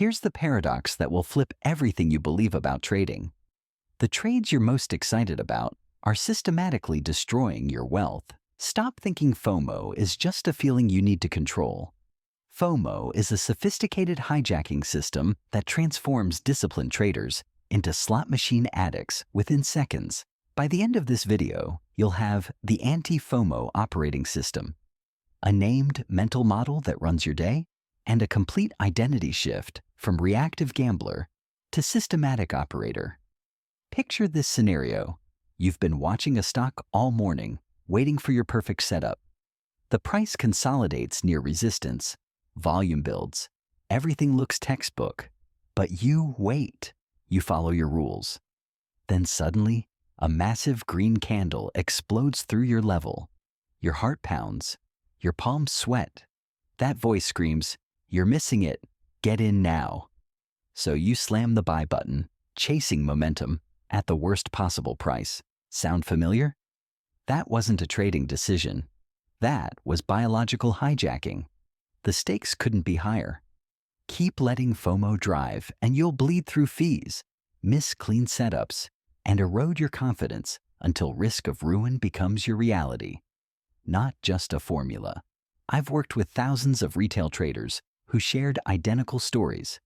Here's the paradox that will flip everything you believe about trading. The trades you're most excited about are systematically destroying your wealth. Stop thinking FOMO is just a feeling you need to control. FOMO is a sophisticated hijacking system that transforms disciplined traders into slot machine addicts within seconds. By the end of this video, you'll have the anti-FOMO operating system, a named mental model that runs your day, and a complete identity shift from reactive gambler to systematic operator. Picture this scenario. You've been watching a stock all morning, waiting for your perfect setup. The price consolidates near resistance, volume builds, everything looks textbook, but you wait. You follow your rules. Then suddenly, a massive green candle explodes through your level. Your heart pounds. Your palms sweat. That voice screams, "You're missing it. Get in now." So you slam the buy button, chasing momentum at the worst possible price. Sound familiar? That wasn't a trading decision. That was biological hijacking. The stakes couldn't be higher. Keep letting FOMO drive and you'll bleed through fees, miss clean setups, and erode your confidence until risk of ruin becomes your reality. Not just a formula. I've worked with thousands of retail traders who shared identical stories.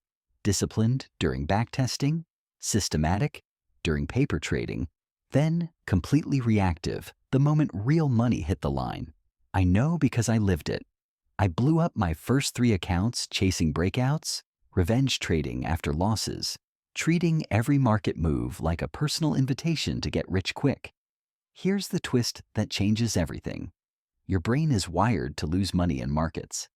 Disciplined during backtesting, systematic during paper trading, then completely reactive the moment real money hit the line. I know because I lived it. I blew up my first 3 accounts chasing breakouts, revenge trading after losses, treating every market move like a personal invitation to get rich quick. Here's the twist that changes everything. Your brain is wired to lose money in markets.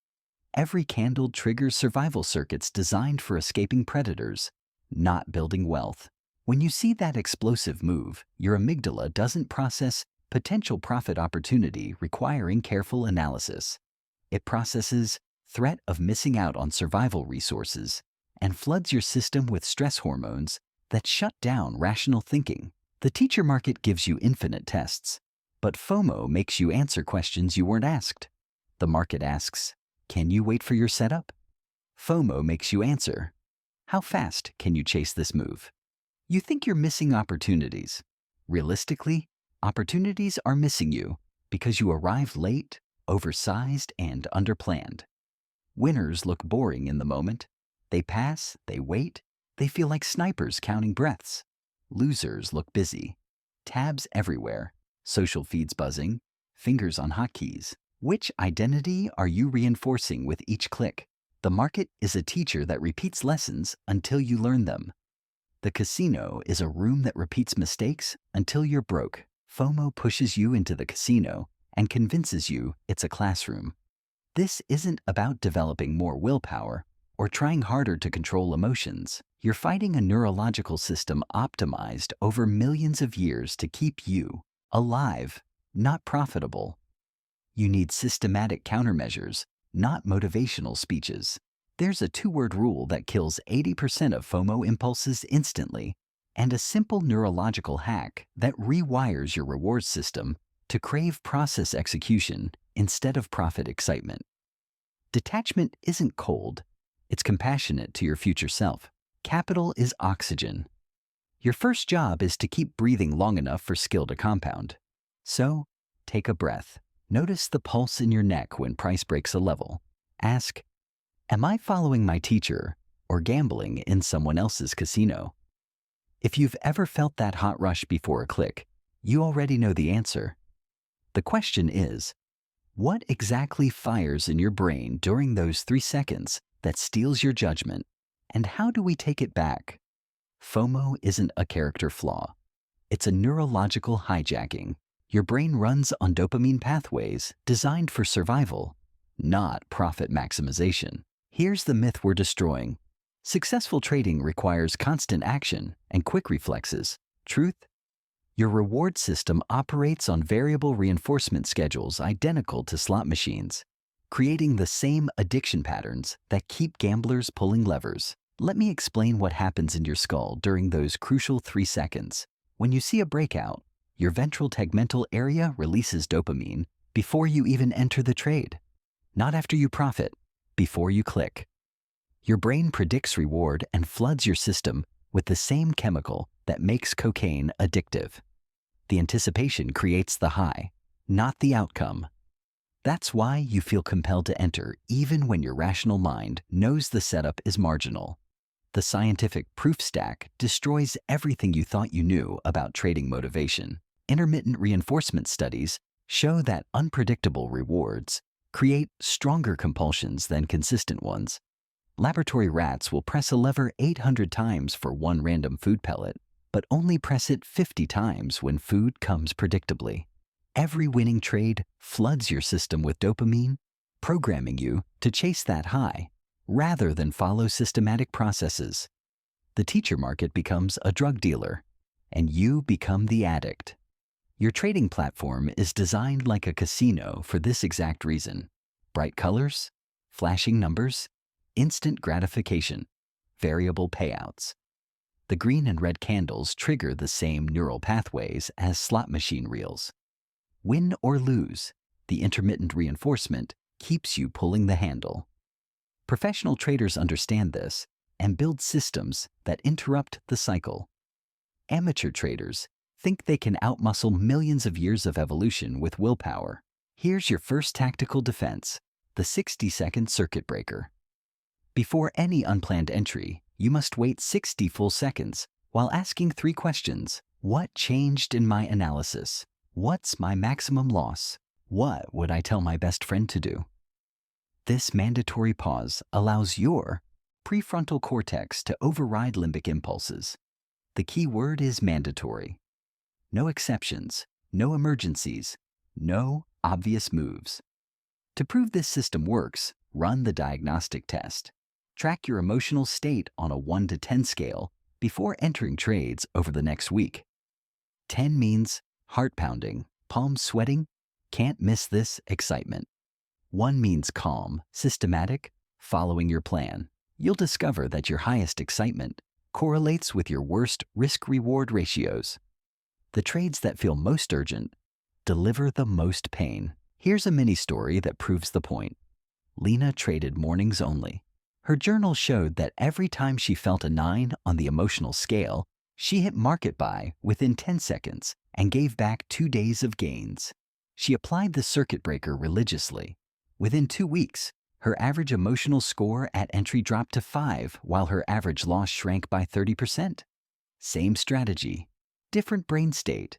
Every candle triggers survival circuits designed for escaping predators, not building wealth. When you see that explosive move, your amygdala doesn't process potential profit opportunity requiring careful analysis. It processes threat of missing out on survival resources and floods your system with stress hormones that shut down rational thinking. The teacher market gives you infinite tests, but FOMO makes you answer questions you weren't asked. The market asks, "Can you wait for your setup?" FOMO makes you answer, "How fast can you chase this move?" You think you're missing opportunities. Realistically, opportunities are missing you because you arrived late, oversized, and underplanned. Winners look boring in the moment. They pass, they wait, they feel like snipers counting breaths. Losers look busy. Tabs everywhere, social feeds buzzing, fingers on hotkeys. Which identity are you reinforcing with each click? The market is a teacher that repeats lessons until you learn them. The casino is a room that repeats mistakes until you're broke. FOMO pushes you into the casino and convinces you it's a classroom. This isn't about developing more willpower or trying harder to control emotions. You're fighting a neurological system optimized over millions of years to keep you alive, not profitable. You need systematic countermeasures, not motivational speeches. There's a 2-word rule that kills 80% of FOMO impulses instantly, and a simple neurological hack that rewires your reward system to crave process execution instead of profit excitement. Detachment isn't cold, it's compassionate to your future self. Capital is oxygen. Your first job is to keep breathing long enough for skill to compound. So, take a breath. Notice the pulse in your neck when price breaks a level. Ask, "Am I following my teacher or gambling in someone else's casino?" If you've ever felt that hot rush before a click, you already know the answer. The question is, what exactly fires in your brain during those 3 seconds that steals your judgment, and how do we take it back? FOMO isn't a character flaw. It's a neurological hijacking. Your brain runs on dopamine pathways designed for survival, not profit maximization. Here's the myth we're destroying. Successful trading requires constant action and quick reflexes. Truth? Your reward system operates on variable reinforcement schedules identical to slot machines, creating the same addiction patterns that keep gamblers pulling levers. Let me explain what happens in your skull during those crucial 3 seconds. When you see a breakout, your ventral tegmental area releases dopamine before you even enter the trade. Not after you profit, before you click. Your brain predicts reward and floods your system with the same chemical that makes cocaine addictive. The anticipation creates the high, not the outcome. That's why you feel compelled to enter even when your rational mind knows the setup is marginal. The scientific proof stack destroys everything you thought you knew about trading motivation. Intermittent reinforcement studies show that unpredictable rewards create stronger compulsions than consistent ones. Laboratory rats will press a lever 800 times for one random food pellet, but only press it 50 times when food comes predictably. Every winning trade floods your system with dopamine, programming you to chase that high rather than follow systematic processes. The teacher market becomes a drug dealer, and you become the addict. Your trading platform is designed like a casino for this exact reason. Bright colors, flashing numbers, instant gratification, variable payouts. The green and red candles trigger the same neural pathways as slot machine reels. Win or lose, the intermittent reinforcement keeps you pulling the handle. Professional traders understand this and build systems that interrupt the cycle. Amateur traders think they can outmuscle millions of years of evolution with willpower. Here's your first tactical defense, the 60-second circuit breaker. Before any unplanned entry, you must wait 60 full seconds while asking 3 questions. What changed in my analysis? What's my maximum loss? What would I tell my best friend to do? This mandatory pause allows your prefrontal cortex to override limbic impulses. The key word is mandatory. No exceptions, no emergencies, no obvious moves. To prove this system works, run the diagnostic test. Track your emotional state on a 1 to 10 scale before entering trades over the next week. 10 means heart pounding, palms sweating, can't miss this excitement. 1 means calm, systematic, following your plan. You'll discover that your highest excitement correlates with your worst risk-reward ratios. The trades that feel most urgent deliver the most pain. Here's a mini story that proves the point. Lena traded mornings only. Her journal showed that every time she felt a 9 on the emotional scale, she hit market buy within 10 seconds and gave back 2 days of gains. She applied the circuit breaker religiously. Within 2 weeks, her average emotional score at entry dropped to 5, while her average loss shrank by 30%. Same strategy, different brain state.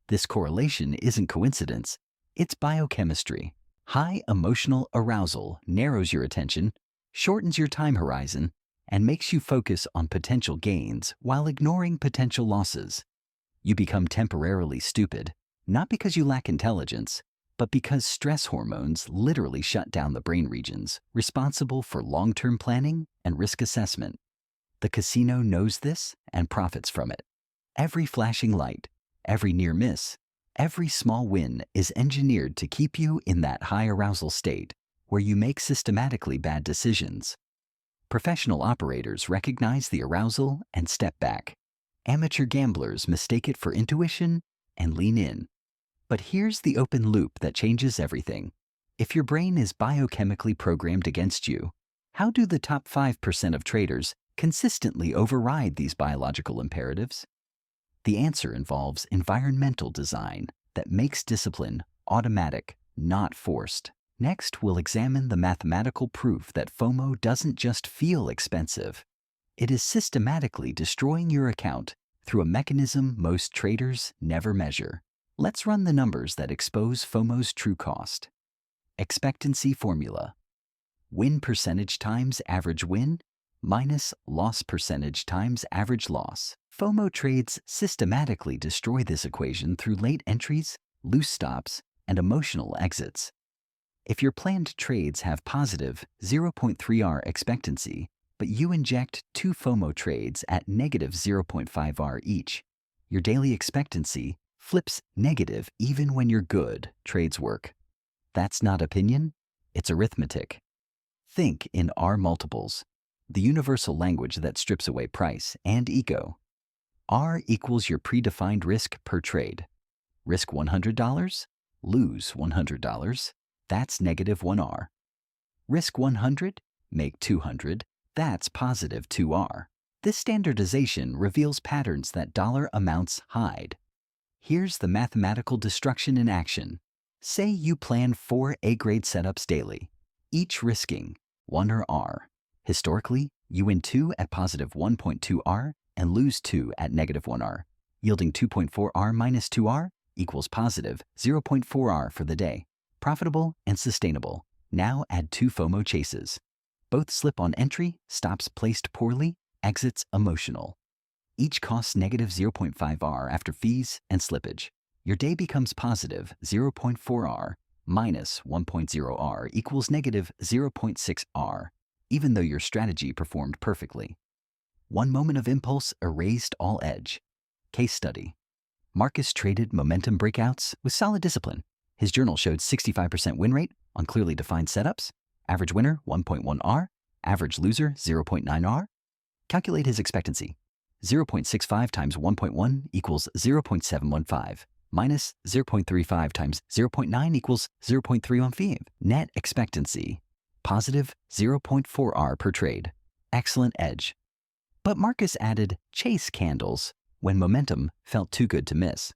This correlation isn't coincidence, it's biochemistry. High emotional arousal narrows your attention, shortens your time horizon, and makes you focus on potential gains while ignoring potential losses. You become temporarily stupid, not because you lack intelligence, but because stress hormones literally shut down the brain regions responsible for long-term planning and risk assessment. The casino knows this and profits from it. Every flashing light, every near miss, every small win is engineered to keep you in that high arousal state where you make systematically bad decisions. Professional operators recognize the arousal and step back. Amateur gamblers mistake it for intuition and lean in. But here's the open loop that changes everything. If your brain is biochemically programmed against you, how do the top 5% of traders consistently override these biological imperatives? The answer involves environmental design that makes discipline automatic, not forced. Next, we'll examine the mathematical proof that FOMO doesn't just feel expensive. It is systematically destroying your account through a mechanism most traders never measure. Let's run the numbers that expose FOMO's true cost. Expectancy formula. Win percentage times average win minus loss percentage times average loss. FOMO trades systematically destroy this equation through late entries, loose stops, and emotional exits. If your planned trades have positive 0.3R expectancy, but you inject 2 FOMO trades at negative 0.5R each, your daily expectancy flips negative even when your good trades work. That's not opinion, it's arithmetic. Think in R multiples, the universal language that strips away price and ego. R equals your predefined risk per trade. Risk $100, lose $100, that's negative 1R. Risk 100, make 200, That's positive 2R. This standardization reveals patterns that dollar amounts hide. Here's the mathematical destruction in action. Say you plan 4 A-grade setups daily, each risking 1 R. Historically, you win 2 at positive 1.2R and lose 2 at negative 1R, yielding 2.4R minus 2R equals positive 0.4R for the day. Profitable and sustainable. Now add 2 FOMO chases. Both slip on entry, stops placed poorly, exits emotional. Each costs negative 0.5R after fees and slippage. Your day becomes positive 0.4R minus 1.0R equals negative 0.6R, even though your strategy performed perfectly. One moment of impulse erased all edge. Case study. Marcus traded momentum breakouts with solid discipline. His journal showed 65% win rate on clearly defined setups, average winner 1.1R, average loser 0.9R. Calculate his expectancy. 0.65 times 1.1 equals 0.715, minus 0.35 times 0.9 equals 0.315. Net expectancy, positive 0.4R per trade. Excellent edge. But Marcus added chase candles when momentum felt too good to miss.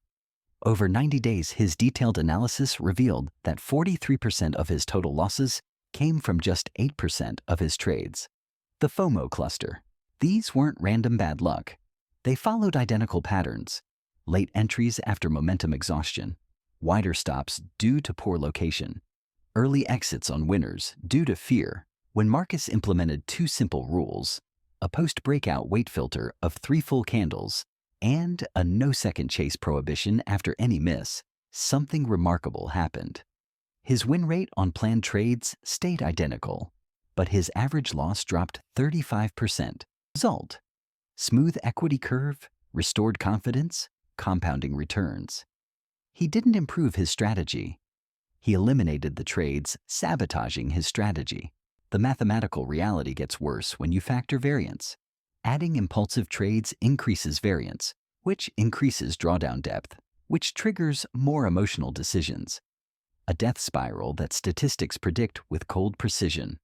Over 90 days, his detailed analysis revealed that 43% of his total losses came from just 8% of his trades. The FOMO cluster. These weren't random bad luck. They followed identical patterns. Late entries after momentum exhaustion, wider stops due to poor location, early exits on winners due to fear. When Marcus implemented 2 simple rules, a post-breakout wait filter of 3 full candles, and a no-second chase prohibition after any miss, something remarkable happened. His win rate on planned trades stayed identical, but his average loss dropped 35%. Result: smooth equity curve, restored confidence, compounding returns. He didn't improve his strategy. He eliminated the trades sabotaging his strategy. The mathematical reality gets worse when you factor variance. Adding impulsive trades increases variance, which increases drawdown depth, which triggers more emotional decisions. A death spiral that statistics predict with cold precision.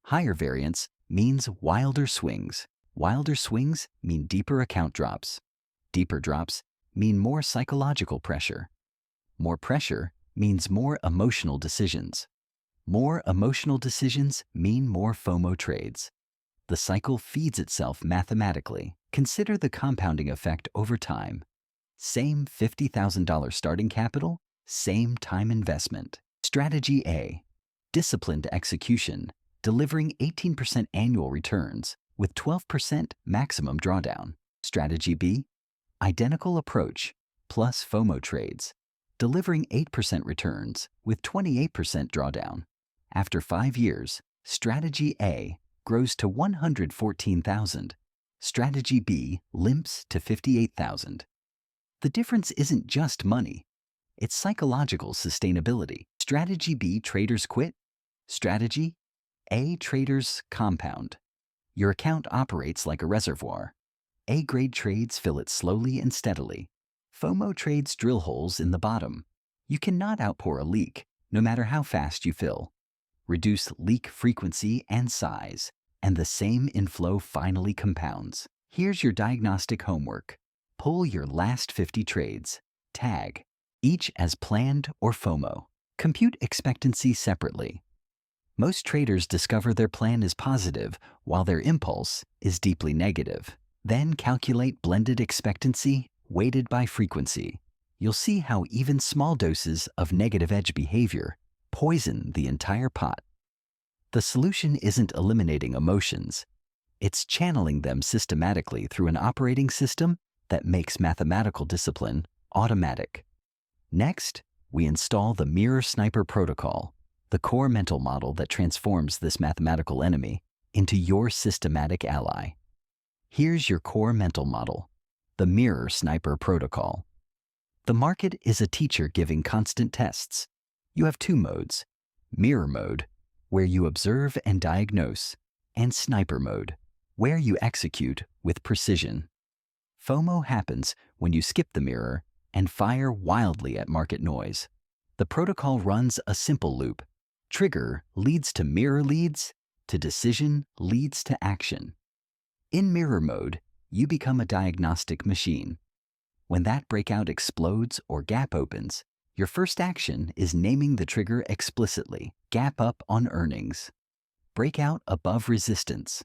Higher variance means wilder swings. Wilder swings mean deeper account drops. Deeper drops mean more psychological pressure. More pressure means more emotional decisions. More emotional decisions mean more FOMO trades. The cycle feeds itself mathematically. Consider the compounding effect over time. Same $50,000 starting capital, same time investment. Strategy A. Disciplined execution, delivering 18% annual returns with 12% maximum drawdown. Strategy B. Identical approach, plus FOMO trades, delivering 8% returns with 28% drawdown. After 5 years, Strategy A grows to 114,000. Strategy B limps to 58,000. The difference isn't just money. It's psychological sustainability. Strategy B traders quit. Strategy A traders compound. Your account operates like a reservoir. A-grade trades fill it slowly and steadily. FOMO trades drill holes in the bottom. You cannot outpour a leak, no matter how fast you fill. Reduce leak frequency and size, and the same inflow finally compounds. Here's your diagnostic homework. Pull your last 50 trades. Tag, each as planned or FOMO. Compute expectancy separately. Most traders discover their plan is positive while their impulse is deeply negative. Then calculate blended expectancy weighted by frequency. You'll see how even small doses of negative edge behavior poison the entire pot. The solution isn't eliminating emotions. It's channeling them systematically through an operating system that makes mathematical discipline automatic. Next, we install the Mirror Sniper protocol, the core mental model that transforms this mathematical enemy into your systematic ally. Here's your core mental model, the Mirror Sniper protocol. The market is a teacher giving constant tests. You have 2 modes: mirror mode, where you observe and diagnose, and sniper mode, where you execute with precision. FOMO happens when you skip the mirror and fire wildly at market noise. The protocol runs a simple loop. Trigger leads to mirror leads, to decision leads to action. In mirror mode, you become a diagnostic machine. When that breakout explodes or gap opens, your first action is naming the trigger explicitly. Gap up on earnings. Breakout above resistance.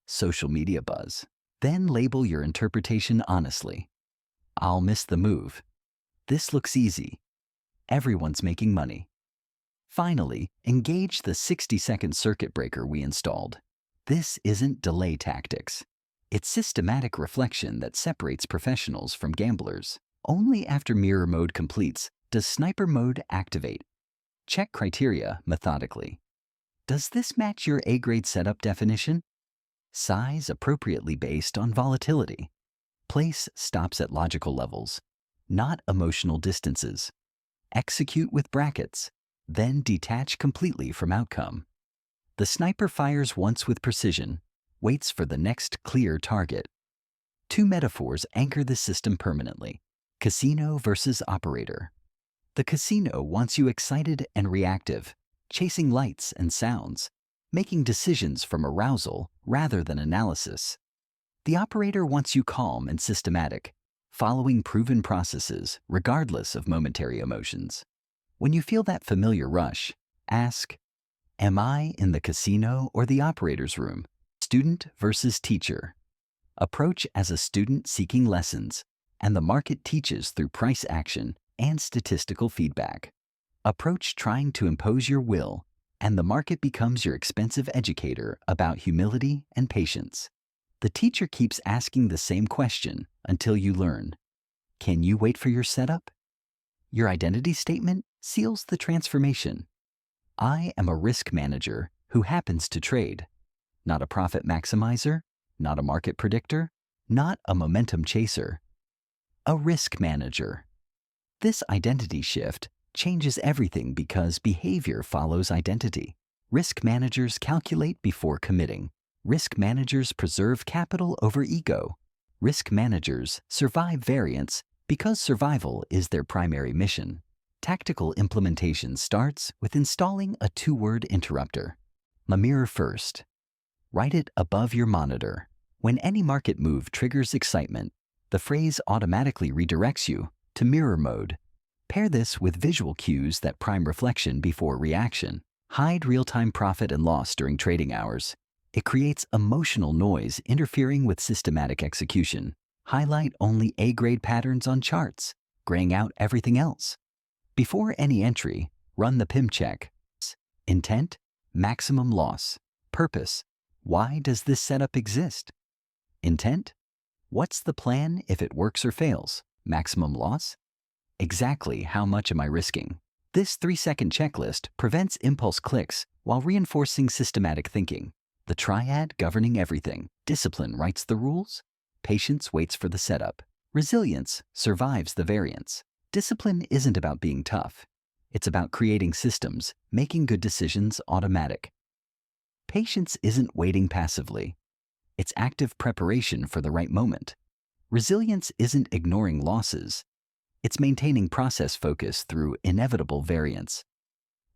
Social media buzz. Then label your interpretation honestly. I'll miss the move. This looks easy. Everyone's making money. Finally, engage the 60-second circuit breaker we installed. This isn't delay tactics. It's systematic reflection that separates professionals from gamblers. Only after mirror mode completes does sniper mode activate. Check criteria methodically. Does this match your A-grade setup definition? Size appropriately based on volatility. Place stops at logical levels, not emotional distances. Execute with brackets, then detach completely from outcome. The sniper fires once with precision, waits for the next clear target. Two metaphors anchor the system permanently: casino versus operator. The casino wants you excited and reactive, chasing lights and sounds, making decisions from arousal rather than analysis. The operator wants you calm and systematic, following proven processes regardless of momentary emotions. When you feel that familiar rush, ask, am I in the casino or the operator's room? Student versus teacher. Approach as a student seeking lessons, and the market teaches through price action and statistical feedback. Approach trying to impose your will, and the market becomes your expensive educator about humility and patience. The teacher keeps asking the same question until you learn. Can you wait for your setup? Your identity statement seals the transformation. I am a risk manager who happens to trade, not a profit maximizer, not a market predictor, not a momentum chaser. A risk manager. This identity shift changes everything because behavior follows identity. Risk managers calculate before committing. Risk managers preserve capital over ego. Risk managers survive variance because survival is their primary mission. Tactical implementation starts with installing a two-word interrupter. A mirror first. Write it above your monitor. When any market move triggers excitement, the phrase automatically redirects you to mirror mode. Pair this with visual cues that prime reflection before reaction. Hide real-time profit and loss during trading hours. It creates emotional noise interfering with systematic execution. Highlight only A-grade patterns on charts, graying out everything else. Before any entry, run the PIM check. Intent, maximum loss. Purpose, why does this setup exist? Intent, what's the plan if it works or fails? Maximum loss, exactly how much am I risking? This 3-second checklist prevents impulse clicks while reinforcing systematic thinking. The triad governing everything. Discipline writes the rules. Patience waits for the setup. Resilience survives the variance. Discipline isn't about being tough. It's about creating systems, making good decisions automatic. Patience isn't waiting passively. It's active preparation for the right moment. Resilience isn't ignoring losses. It's maintaining process focus through inevitable variance.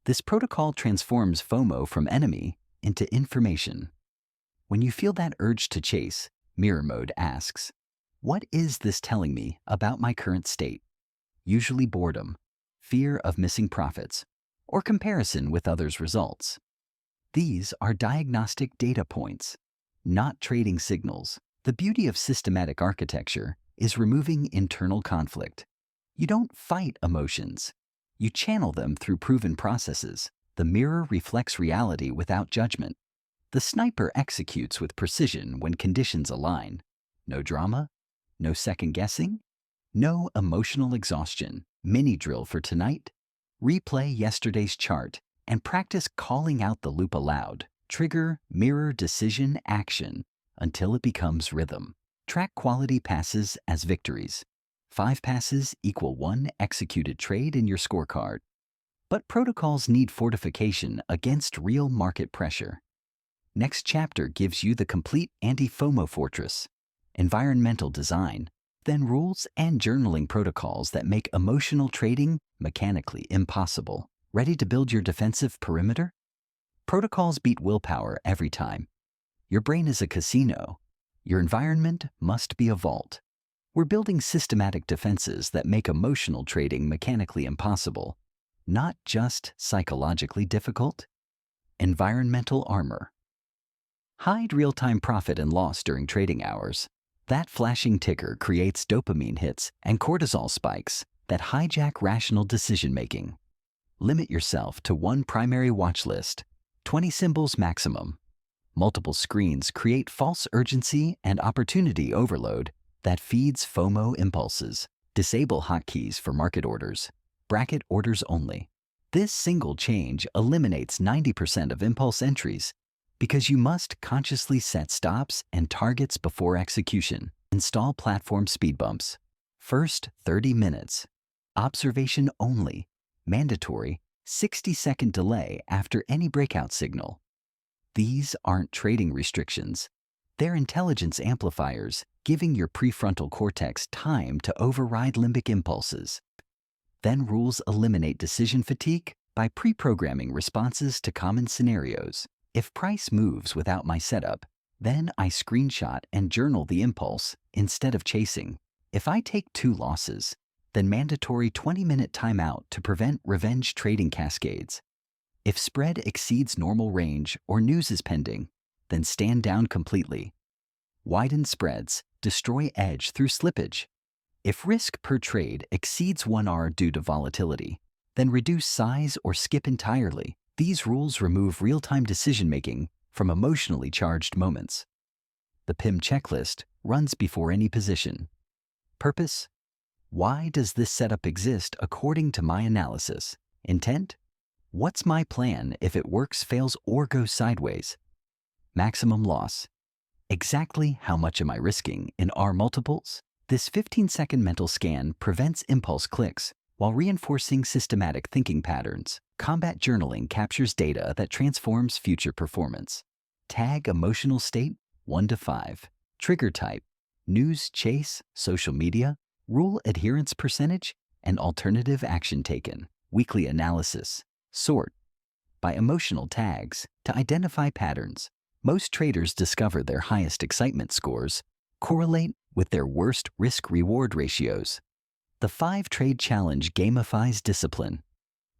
This protocol transforms FOMO from enemy into information. When you feel that urge to chase, mirror mode asks, what is this telling me about my current state? Usually boredom, fear of missing profits, or comparison with others' results. These are diagnostic data points, not trading signals. The beauty of systematic architecture is removing internal conflict. You don't fight emotions. You channel them through proven processes. The mirror reflects reality without judgment. The sniper executes with precision when conditions align. No drama, no second guessing, no emotional exhaustion. Mini drill for tonight. Replay yesterday's chart and practice calling out the loop aloud. Trigger, mirror, decision, action until it becomes rhythm. Track quality passes as victories. 5 passes equal 1 executed trade in your scorecard. But protocols need fortification against real market pressure. Next chapter gives you the complete anti-FOMO fortress, environmental design, then rules and journaling protocols that make emotional trading mechanically impossible. Ready to build your defensive perimeter? Protocols beat willpower every time. Your brain is a casino. Your environment must be a vault. We're building systematic defenses that make emotional trading mechanically impossible, not just psychologically difficult. Environmental armor. Hide real-time profit and loss during trading hours. That flashing ticker creates dopamine hits and cortisol spikes that hijack rational decision-making. Limit yourself to one primary watch list, 20 symbols maximum. Multiple screens create false urgency and opportunity overload that feeds FOMO impulses. Disable hotkeys for market orders. Bracket orders only. This single change eliminates 90% of impulse entries because you must consciously set stops and targets before execution. Install platform speed bumps. First 30 minutes. Observation only. Mandatory 60-second delay after any breakout signal. These aren't trading restrictions. They're intelligence amplifiers, giving your prefrontal cortex time to override limbic impulses. Then rules eliminate decision fatigue by pre-programming responses to common scenarios. If price moves without my setup, then I screenshot and journal the impulse instead of chasing. If I take 2 losses, then mandatory 20-minute timeout to prevent revenge trading cascades. If spread exceeds normal range or news is pending, then stand down completely. Widen spreads, destroy edge through slippage. If risk per trade exceeds 1R due to volatility, then reduce size or skip entirely. These rules remove real-time decision-making from emotionally charged moments. The PIM checklist runs before any position. Purpose? Why does this setup exist according to my analysis? Intent? What's my plan if it works, fails, or goes sideways? Maximum loss. Exactly how much am I risking in R multiples? This 15-second mental scan prevents impulse clicks while reinforcing systematic thinking patterns. Combat journaling captures data that transforms future performance. Tag emotional state 1 to 5. Trigger type: news, chase, social media. Rule adherence percentage and alternative action taken. Weekly analysis. Sort by emotional tags to identify patterns. Most traders discover their highest excitement scores correlate with their worst risk-reward ratios. The 5-trade challenge gamifies discipline.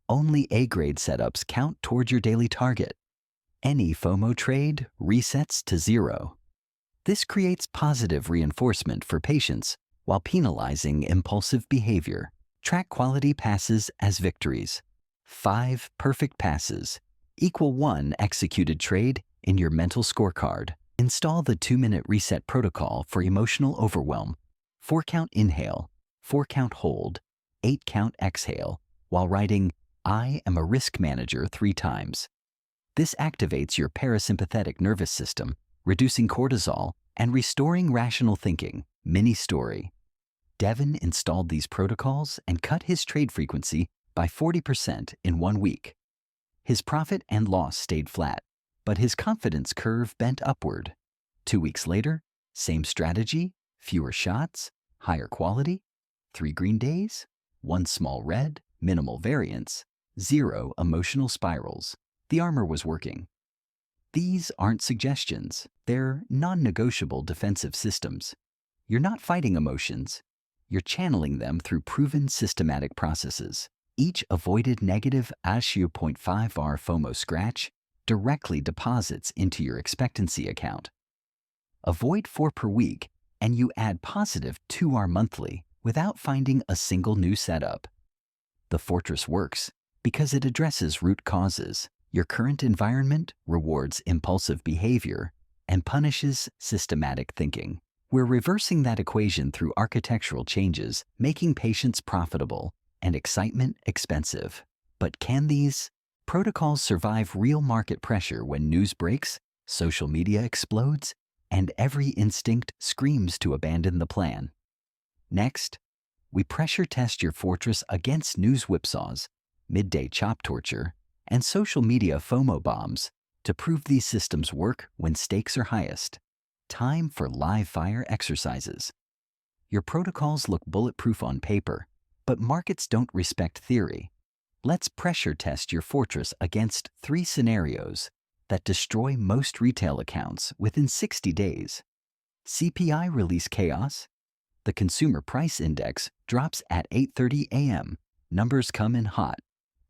Only A-grade setups count toward your daily target. Any FOMO trade resets to 0. This creates positive reinforcement for patience while penalizing impulsive behavior. Track quality passes as victories. 5 perfect passes equal 1 executed trade in your mental scorecard. Install the 2-minute reset protocol for emotional overwhelm. 4-count inhale, 4-count hold, 8-count exhale, while writing, "I am a risk manager" 3 times. This activates your parasympathetic nervous system, reducing cortisol and restoring rational thinking. Mini story. Devin installed these protocols and cut his trade frequency by 40% in 1 week. His profit and loss stayed flat, but his confidence curve bent upward. 2 weeks later, same strategy, fewer shots, higher quality, 3 green days, 1 small red, minimal variance, 0 emotional spirals. The armor was working. These aren't suggestions. They're non-negotiable defensive systems. You're not fighting emotions. You're channeling them through proven systematic processes. Each avoided negative -0.5R FOMO scratch directly deposits into your expectancy account. Avoid 4 per week, and you add positive 2R monthly without finding a single new setup. The fortress works because it addresses root causes. Your current environment rewards impulsive behavior and punishes systematic thinking. We're reversing that equation through architectural changes, making patience profitable and excitement expensive. But can these protocols survive real market pressure when news breaks, social media explodes, and every instinct screams to abandon the plan? Next, we pressure test your fortress against news whipsaws, midday chop torture, and social media FOMO bombs to prove these systems work when stakes are highest. Time for live fire exercises. Your protocols look bulletproof on paper, but markets don't respect theory. Let's pressure test your fortress against 3 scenarios that destroy most retail accounts within 60 days. CPI release chaos. The Consumer Price Index drops at 8:30 a.m. Numbers come in hot.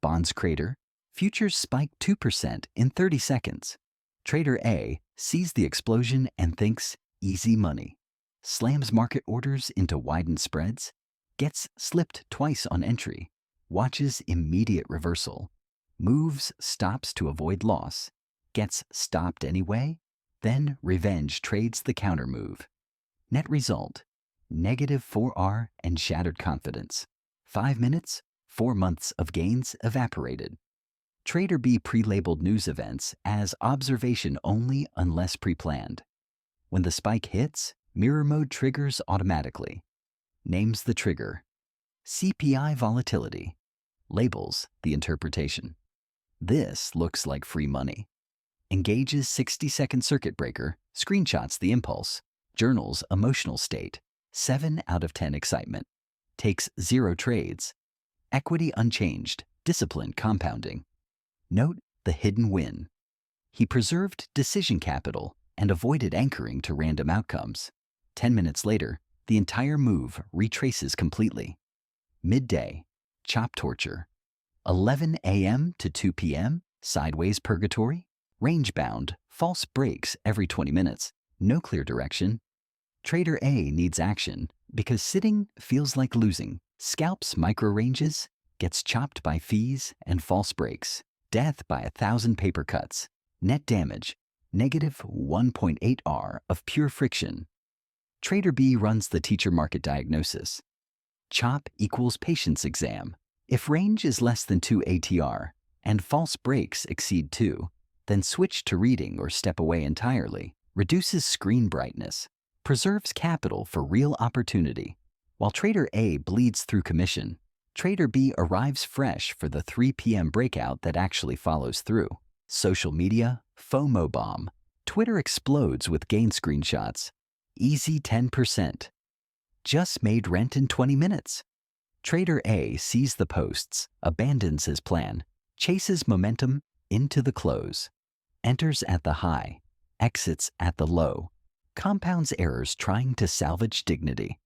Bonds crater. Futures spike 2% in 30 seconds. Trader A sees the explosion and thinks, easy money. Slams market orders into widened spreads. Gets slipped twice on entry. Watches immediate reversal. Moves, stops to avoid loss. Gets stopped anyway. Then revenge trades the counter move. Net result: negative 4R and shattered confidence. 5 minutes, 4 months of gains evaporated. Trader B pre-labeled news events as observation only unless pre-planned. When the spike hits, mirror mode triggers automatically. Names the trigger. CPI volatility. Labels the interpretation. This looks like free money. Engages 60-second circuit breaker, screenshots the impulse, journals emotional state, 7 out of 10 excitement. Takes 0 trades. Equity unchanged, discipline compounding. Note the hidden win. He preserved decision capital and avoided anchoring to random outcomes. 10 minutes later, the entire move retraces completely. Midday, chop torture. 11 a.m. to 2 p.m., sideways purgatory. Range-bound, false breaks every 20 minutes. No clear direction. Trader A needs action because sitting feels like losing. Scalps micro ranges, gets chopped by fees and false breaks. Death by 1,000 paper cuts. Net damage, negative 1.8 R of pure friction. Trader B runs the teacher market diagnosis. Chop equals patience exam. If range is less than 2 ATR and false breaks exceed 2, then switch to reading or step away entirely. Reduces screen brightness. Preserves capital for real opportunity. While Trader A bleeds through commission, Trader B arrives fresh for the 3 p.m. breakout that actually follows through. Social media, FOMO bomb. Twitter explodes with gain screenshots. Easy 10%. Just made rent in 20 minutes. Trader A sees the posts, abandons his plan, chases momentum into the close. Enters at the high, exits at the low. Compounds errors trying to salvage dignity.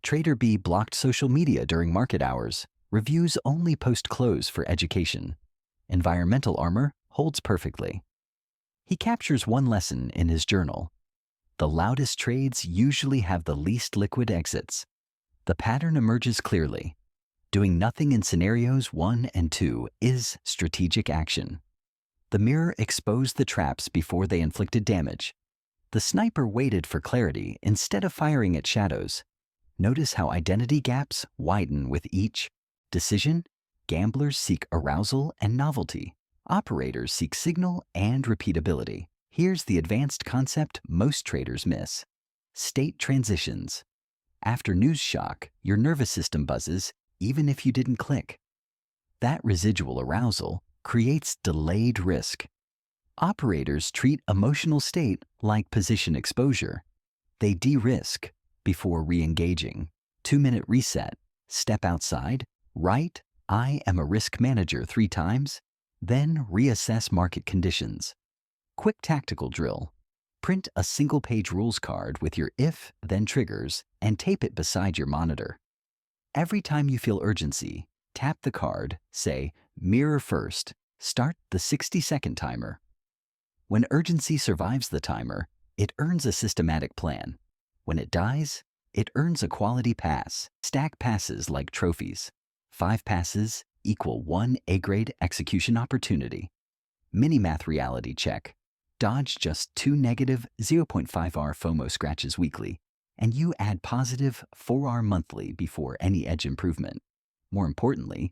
Trader B blocked social media during market hours, reviews only post-close for education. Environmental armor holds perfectly. He captures one lesson in his journal. The loudest trades usually have the least liquid exits. The pattern emerges clearly. Doing nothing in scenarios 1 and 2 is strategic action. The mirror exposed the traps before they inflicted damage. The sniper waited for clarity instead of firing at shadows. Notice how identity gaps widen with each decision. Gamblers seek arousal and novelty. Operators seek signal and repeatability. Here's the advanced concept most traders miss. State transitions. After news shock, your nervous system buzzes even if you didn't click. That residual arousal creates delayed risk. Operators treat emotional state like position exposure. They de-risk before re-engaging. 2-minute reset. Step outside. Write, I am a risk manager 3 times. Then reassess market conditions. Quick tactical drill. Print a single-page rules card with your if, then triggers, and tape it beside your monitor. Every time you feel urgency, tap the card, say, mirror first, start the 60-second timer. When urgency survives the timer, it earns a systematic plan. When it dies, it earns a quality pass. Stack passes like trophies. 5 passes equal 1 A-grade execution opportunity. Mini-math reality check. Dodge just 2 negative 0.5R FOMO scratches weekly, and you add positive 4R monthly before any edge improvement. More importantly,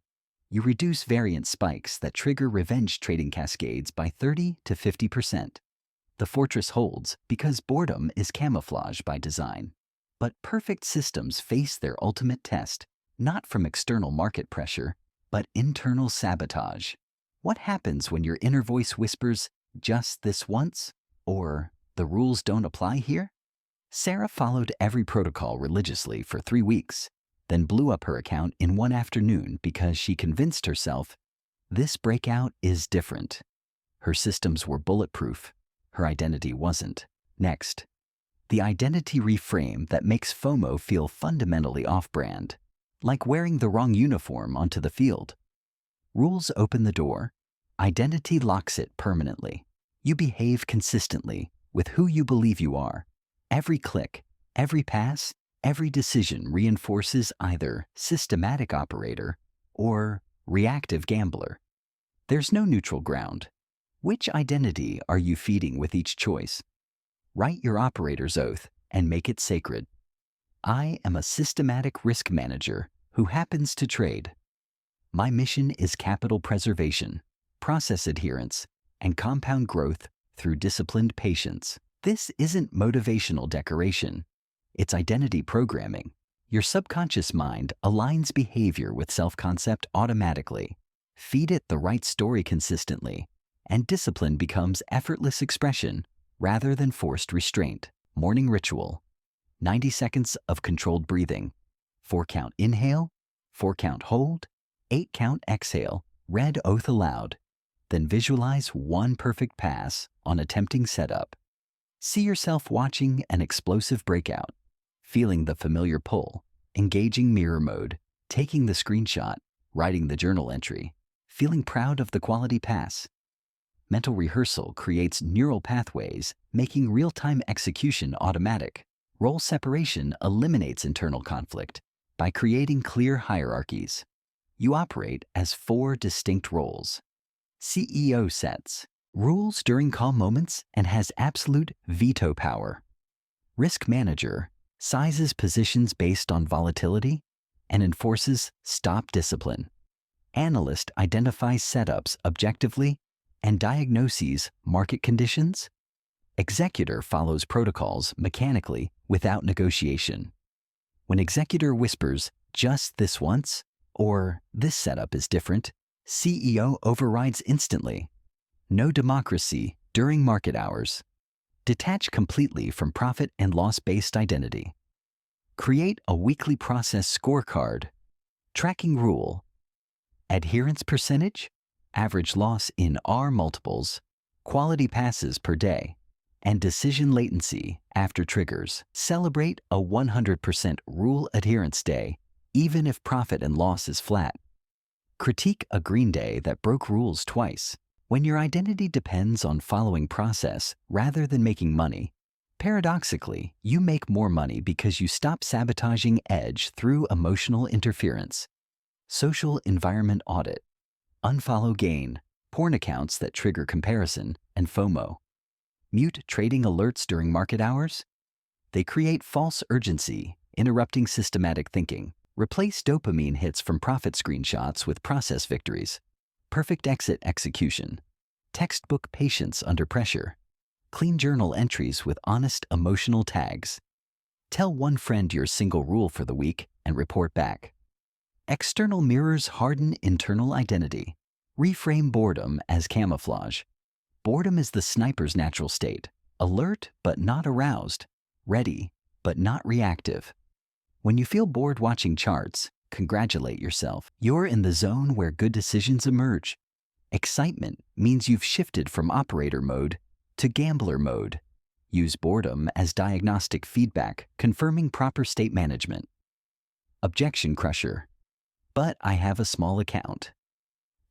you reduce variance spikes that trigger revenge trading cascades by 30 to 50%. The fortress holds because boredom is camouflage by design. But perfect systems face their ultimate test, not from external market pressure, but internal sabotage. What happens when your inner voice whispers, just this once? Or, the rules don't apply here? Sarah followed every protocol religiously for 3 weeks, then blew up her account in one afternoon because she convinced herself, this breakout is different. Her systems were bulletproof. Her identity wasn't. Next, the identity reframe that makes FOMO feel fundamentally off-brand, like wearing the wrong uniform onto the field. Rules open the door. Identity locks it permanently. You behave consistently with who you believe you are. Every click, every pass, every decision reinforces either systematic operator or reactive gambler. There's no neutral ground. Which identity are you feeding with each choice? Write your operator's oath and make it sacred. I am a systematic risk manager who happens to trade. My mission is capital preservation, process adherence, and compound growth through disciplined patience. This isn't motivational decoration. It's identity programming. Your subconscious mind aligns behavior with self-concept automatically. Feed it the right story consistently, and discipline becomes effortless expression rather than forced restraint. Morning ritual. 90 seconds of controlled breathing. 4-count inhale, 4-count hold, 8-count exhale, red oath aloud. Then visualize one perfect pass on a tempting setup. See yourself watching an explosive breakout, feeling the familiar pull, engaging mirror mode, taking the screenshot, writing the journal entry, feeling proud of the quality pass. Mental rehearsal creates neural pathways, making real-time execution automatic. Role separation eliminates internal conflict by creating clear hierarchies. You operate as 4 distinct roles. CEO sets rules during calm moments and has absolute veto power. Risk manager sizes positions based on volatility and enforces stop discipline. Analyst identifies setups objectively and diagnoses market conditions. Executor follows protocols mechanically without negotiation. When executor whispers, "just this once," or "this setup is different," CEO overrides instantly. No democracy during market hours. Detach completely from profit and loss-based identity. Create a weekly process scorecard. Tracking rule. Adherence percentage, average loss in R multiples, quality passes per day, and decision latency after triggers. Celebrate a 100% rule adherence day, even if profit and loss is flat. Critique a green day that broke rules twice. When your identity depends on following process rather than making money, paradoxically, you make more money because you stop sabotaging edge through emotional interference. Social environment audit. Unfollow gain, porn accounts that trigger comparison, and FOMO. Mute trading alerts during market hours. They create false urgency, interrupting systematic thinking. Replace dopamine hits from profit screenshots with process victories. Perfect exit execution. Textbook patience under pressure. Clean journal entries with honest emotional tags. Tell one friend your single rule for the week and report back. External mirrors harden internal identity. Reframe boredom as camouflage. Boredom is the sniper's natural state. Alert but not aroused. Ready but not reactive. When you feel bored watching charts, congratulate yourself. You're in the zone where good decisions emerge. Excitement means you've shifted from operator mode to gambler mode. Use boredom as diagnostic feedback, confirming proper state management. Objection crusher. But I have a small account.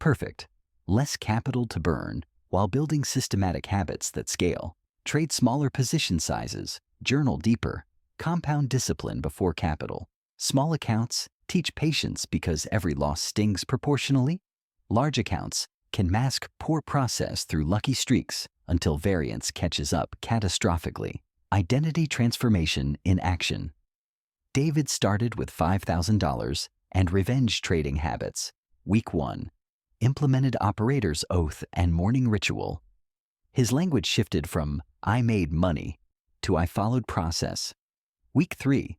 Perfect. Less capital to burn while building systematic habits that scale. Trade smaller position sizes, journal deeper, compound discipline before capital. Small accounts teach patience because every loss stings proportionally. Large accounts can mask poor process through lucky streaks until variance catches up catastrophically. Identity transformation in action. David started with $5,000 and revenge trading habits. Week 1. Implemented operator's oath and morning ritual. His language shifted from "I made money" to "I followed process." Week 3.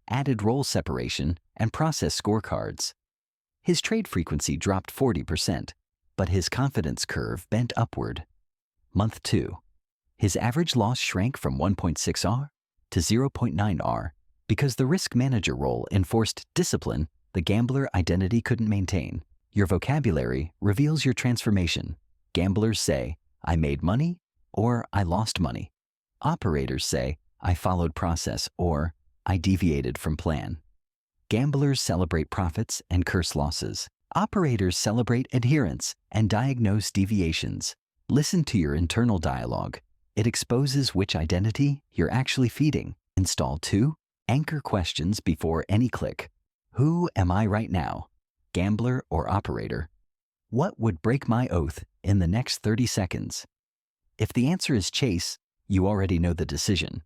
Added role separation and process scorecards. His trade frequency dropped 40%, but his confidence curve bent upward. Month 2. His average loss shrank from 1.6R to 0.9R because the risk manager role enforced discipline the gambler identity couldn't maintain. Your vocabulary reveals your transformation. Gamblers say, I made money or I lost money. Operators say, I followed process or I deviated from plan. Gamblers celebrate profits and curse losses. Operators celebrate adherence and diagnose deviations. Listen to your internal dialogue. It exposes which identity you're actually feeding. Install 2. Anchor questions before any click. Who am I right now? Gambler or operator? What would break my oath in the next 30 seconds? If the answer is chase, you already know the decision.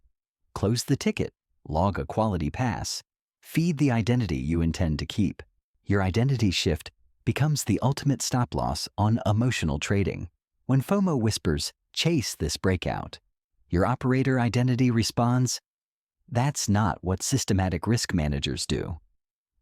Close the ticket, log a quality pass, feed the identity you intend to keep. Your identity shift becomes the ultimate stop loss on emotional trading. When FOMO whispers, chase this breakout, your operator identity responds, that's not what systematic risk managers do.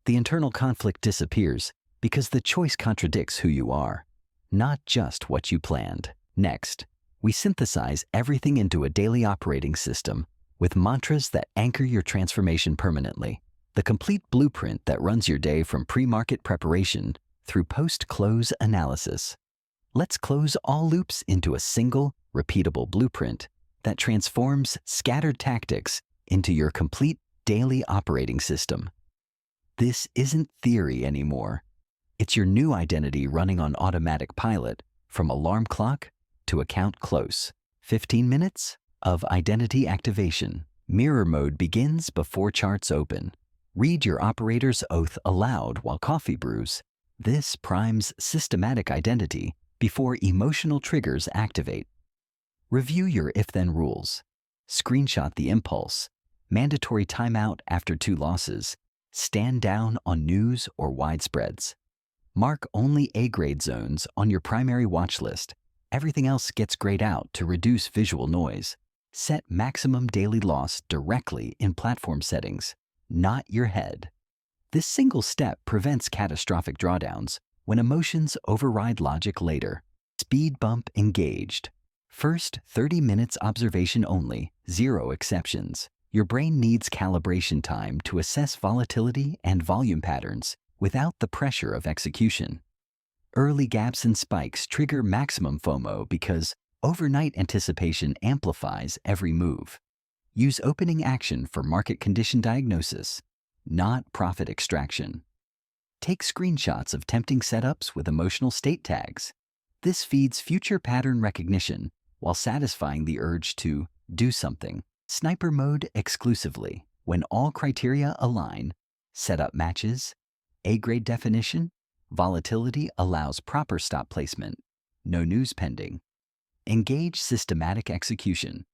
The internal conflict disappears because the choice contradicts who you are, not just what you planned. Next, we synthesize everything into a daily operating system with mantras that anchor your transformation permanently. The complete blueprint that runs your day from pre-market preparation through post-close analysis. Let's close all loops into a single, repeatable blueprint that transforms scattered tactics into your complete daily operating system. This isn't theory anymore. It's your new identity running on automatic pilot, from alarm clock to account close. 15 minutes of identity activation. Mirror mode begins before charts open. Read your operator's oath aloud while coffee brews. This primes systematic identity before emotional triggers activate. Review your if-then rules. Screenshot the impulse. Mandatory timeout after 2 losses. Stand down on news or widespreads. Mark only A-grade zones on your primary watch list. Everything else gets grayed out to reduce visual noise. Set maximum daily loss directly in platform settings, not your head. This single step prevents catastrophic drawdowns when emotions override logic later. Speed bump engaged. First 30 minutes observation only, 0 exceptions. Your brain needs calibration time to assess volatility and volume patterns without the pressure of execution. Early gaps and spikes trigger maximum FOMO because overnight anticipation amplifies every move. Use opening action for market condition diagnosis, not profit extraction. Take screenshots of tempting setups with emotional state tags. This feeds future pattern recognition while satisfying the urge to do something. Sniper mode exclusively. When all criteria align, setup matches, A-grade definition, volatility allows proper stop placement, no news pending. Engage systematic execution.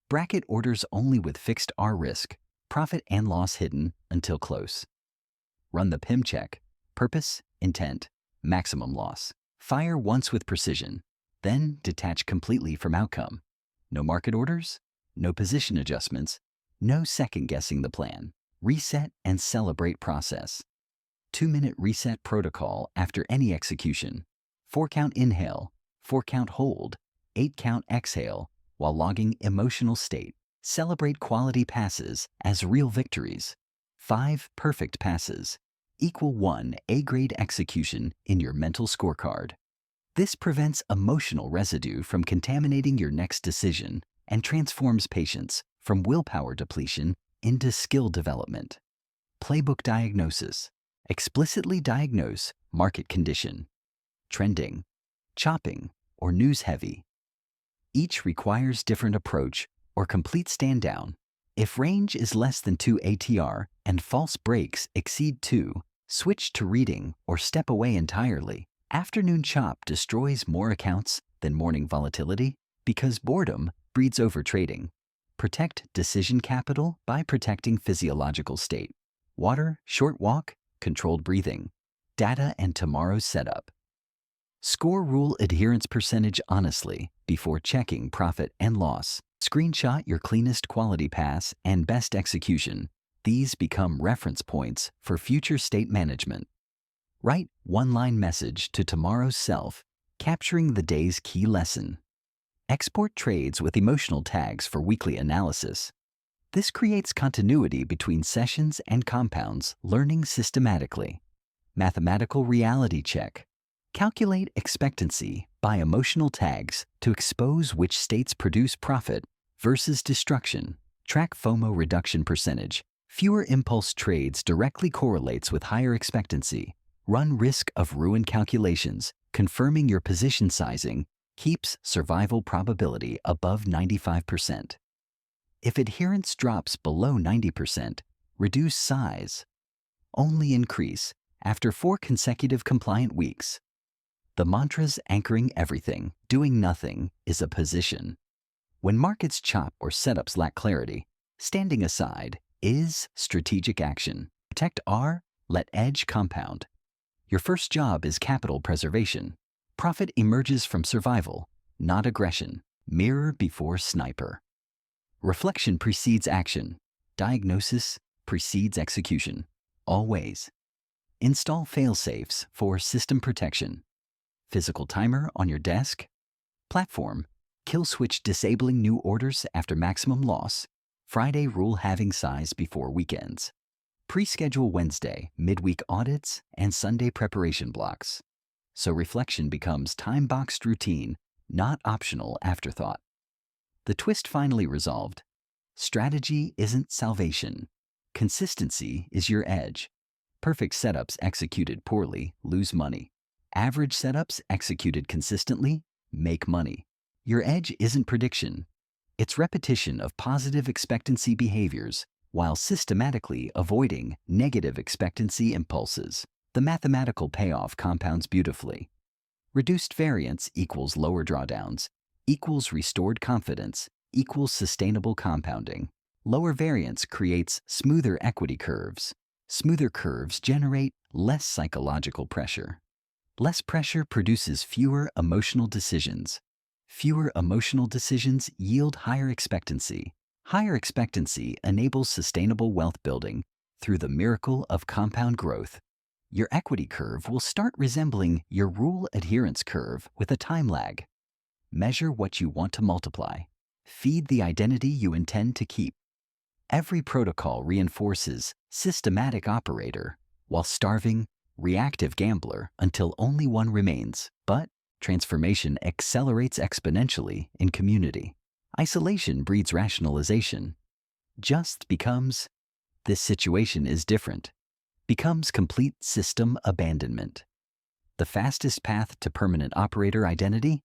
Bracket orders only with fixed R risk, profit and loss hidden until close. Run the PIM check, purpose, intent, maximum loss. Fire once with precision, then detach completely from outcome. No market orders, no position adjustments, no second-guessing the plan. Reset and celebrate process. 2-minute reset protocol after any execution. 4-count inhale, 4-count hold, 8-count exhale while logging emotional state. Celebrate quality passes as real victories. 5 perfect passes equal 1 A-grade execution in your mental scorecard. This prevents emotional residue from contaminating your next decision and transforms patience from willpower depletion into skill development. Playbook diagnosis. Explicitly diagnose market condition, trending, chopping, or news heavy. Each requires different approach or complete stand down. If range is less than 2 ATR and false breaks exceed 2, switch to reading or step away entirely. Afternoon chop destroys more accounts than morning volatility because boredom breeds overtrading. Protect decision capital by protecting physiological state. Water, short walk, controlled breathing. Data and tomorrow's setup. Score rule adherence percentage honestly before checking profit and loss. Screenshot your cleanest quality pass and best execution. These become reference points for future state management. Write one-line message to tomorrow's self, capturing the day's key lesson. Export trades with emotional tags for weekly analysis. This creates continuity between sessions and compounds learning systematically. Mathematical reality check. Calculate expectancy by emotional tags to expose which states produce profit versus destruction. Track FOMO reduction percentage. Fewer impulse trades directly correlates with higher expectancy. Run risk of ruin calculations, confirming your position sizing keeps survival probability above 95%. If adherence drops below 90%, reduce size. Only increase after 4 consecutive compliant weeks. The mantra's anchoring everything, doing nothing, is a position. When markets chop or setups lack clarity, standing aside is strategic action. Protect R, let edge compound. Your first job is capital preservation. Profit emerges from survival, not aggression. Mirror before sniper. Reflection precedes action. Diagnosis precedes execution. Always. Install fail-safes for system protection. Physical timer on your desk. Platform. Kill switch disabling new orders after maximum loss. Friday rule halving size before weekends. Pre-schedule Wednesday, midweek audits, and Sunday preparation blocks. So reflection becomes time-boxed routine, not optional afterthought. The twist finally resolved. Strategy isn't salvation. Consistency is your edge. Perfect setups executed poorly lose money. Average setups executed consistently make money. Your edge isn't prediction. It's repetition of positive expectancy behaviors while systematically avoiding negative expectancy impulses. The mathematical payoff compounds beautifully. Reduced variance equals lower drawdowns, equals restored confidence, equals sustainable compounding. Lower variance creates smoother equity curves. Smoother curves generate less psychological pressure. Less pressure produces fewer emotional decisions. Fewer emotional decisions yield higher expectancy. Higher expectancy enables sustainable wealth building through the miracle of compound growth. Your equity curve will start resembling your rule adherence curve with a time lag. Measure what you want to multiply. Feed the identity you intend to keep. Every protocol reinforces systematic operator while starving reactive gambler until only one remains. But transformation accelerates exponentially in community. Isolation breeds rationalization. Just becomes, this situation is different, becomes complete system abandonment. The fastest path to permanent operator identity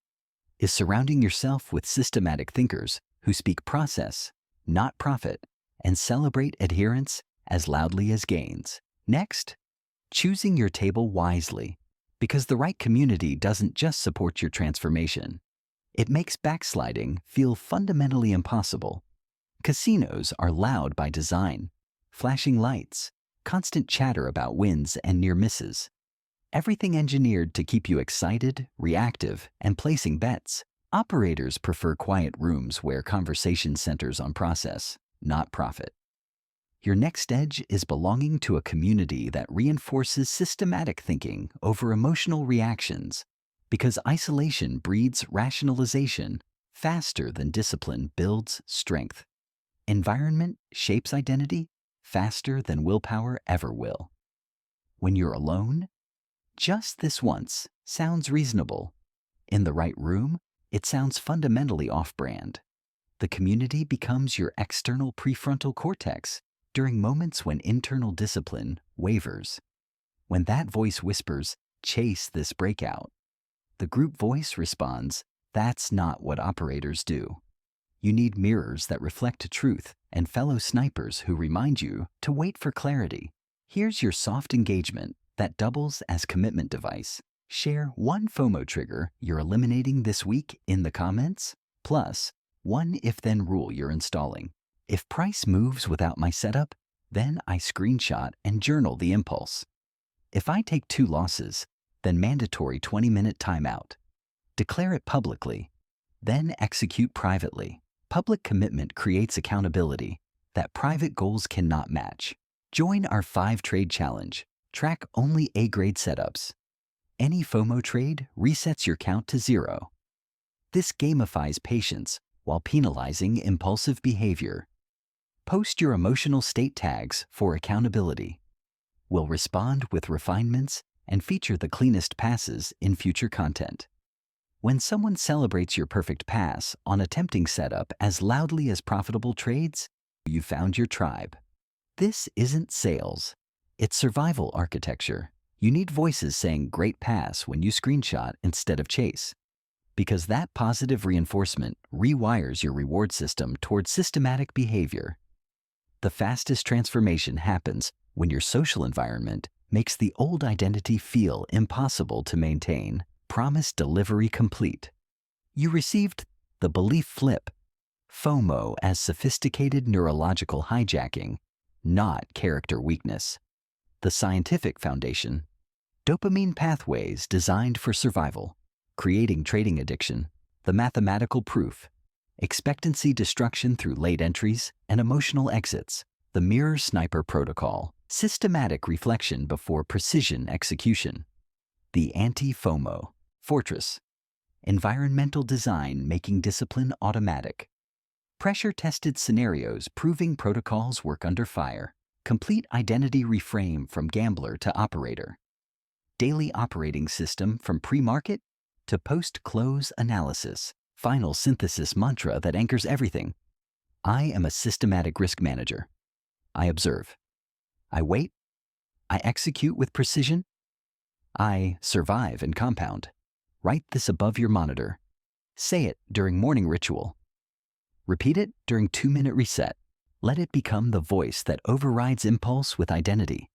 is surrounding yourself with systematic thinkers who speak process, not profit, and celebrate adherence as loudly as gains. Next, choosing your table wisely, because the right community doesn't just support your transformation. It makes backsliding feel fundamentally impossible. Casinos are loud by design. Flashing lights, constant chatter about wins and near misses. Everything engineered to keep you excited, reactive, and placing bets. Operators prefer quiet rooms where conversation centers on process, not profit. Your next edge is belonging to a community that reinforces systematic thinking over emotional reactions, because isolation breeds rationalization faster than discipline builds strength. Environment shapes identity faster than willpower ever will. When you're alone, just this once sounds reasonable. In the right room, it sounds fundamentally off-brand. The community becomes your external prefrontal cortex during moments when internal discipline wavers. When that voice whispers, "Chase this breakout," the group voice responds, "That's not what operators do." You need mirrors that reflect truth and fellow snipers who remind you to wait for clarity. Here's your soft engagement that doubles as commitment device. Share one FOMO trigger you're eliminating this week in the comments, plus one if-then rule you're installing. If price moves without my setup, then I screenshot and journal the impulse. If I take 2 losses, then mandatory 20-minute timeout. Declare it publicly, then execute privately. Public commitment creates accountability that private goals cannot match. Join our 5-trade challenge. Track only A-grade setups. Any FOMO trade resets your count to 0. This gamifies patience while penalizing impulsive behavior. Post your emotional state tags for accountability. We'll respond with refinements and feature the cleanest passes in future content. When someone celebrates your perfect pass on a tempting setup as loudly as profitable trades, you found your tribe. This isn't sales. It's survival architecture. You need voices saying great pass when you screenshot instead of chase. Because that positive reinforcement rewires your reward system towards systematic behavior. The fastest transformation happens when your social environment makes the old identity feel impossible to maintain. Promise delivery complete. You received the belief flip, FOMO as sophisticated neurological hijacking, not character weakness. The scientific foundation, dopamine pathways designed for survival, creating trading addiction, the mathematical proof, expectancy destruction through late entries and emotional exits, the mirror sniper protocol, systematic reflection before precision execution, the anti-FOMO fortress, environmental design making discipline automatic, pressure-tested scenarios proving protocols work under fire, complete identity reframe from gambler to operator, daily operating system from pre-market to post-close analysis, final synthesis mantra that anchors everything. I am a systematic risk manager. I observe. I wait. I execute with precision. I survive and compound. Write this above your monitor. Say it during morning ritual. Repeat it during 2-minute reset. Let it become the voice that overrides impulse with identity.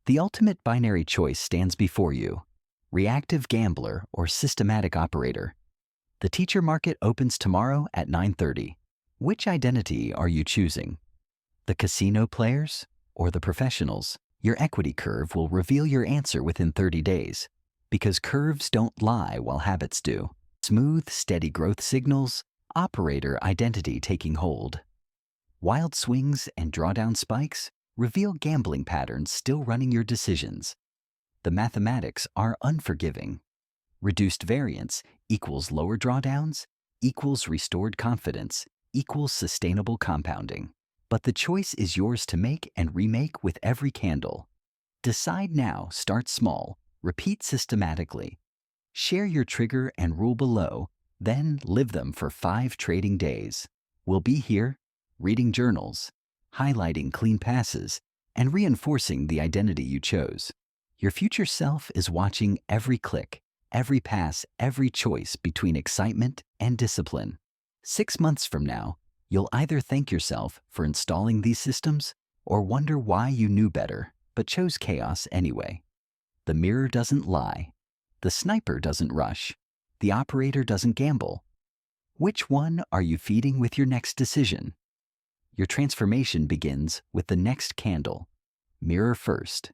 The ultimate binary choice stands before you: reactive gambler or systematic operator. The teacher market opens tomorrow at 9:30. Which identity are you choosing? The casino players or the professionals? Your equity curve will reveal your answer within 30 days. Because curves don't lie while habits do. Smooth, steady growth signals, operator identity taking hold. Wild swings and drawdown spikes reveal gambling patterns still running your decisions. The mathematics are unforgiving. Reduced variance equals lower drawdowns, equals restored confidence, equals sustainable compounding. But the choice is yours to make and remake with every candle. Decide now, start small, repeat systematically. Share your trigger and rule below, then live them for 5 trading days. We'll be here, reading journals, highlighting clean passes, and reinforcing the identity you chose. Your future self is watching every click, every pass, every choice between excitement and discipline. 6 months from now, you'll either thank yourself for installing these systems or wonder why you knew better but chose chaos anyway. The mirror doesn't lie. The sniper doesn't rush. The operator doesn't gamble. Which one are you feeding with your next decision? Your transformation begins with the next candle. Mirror first.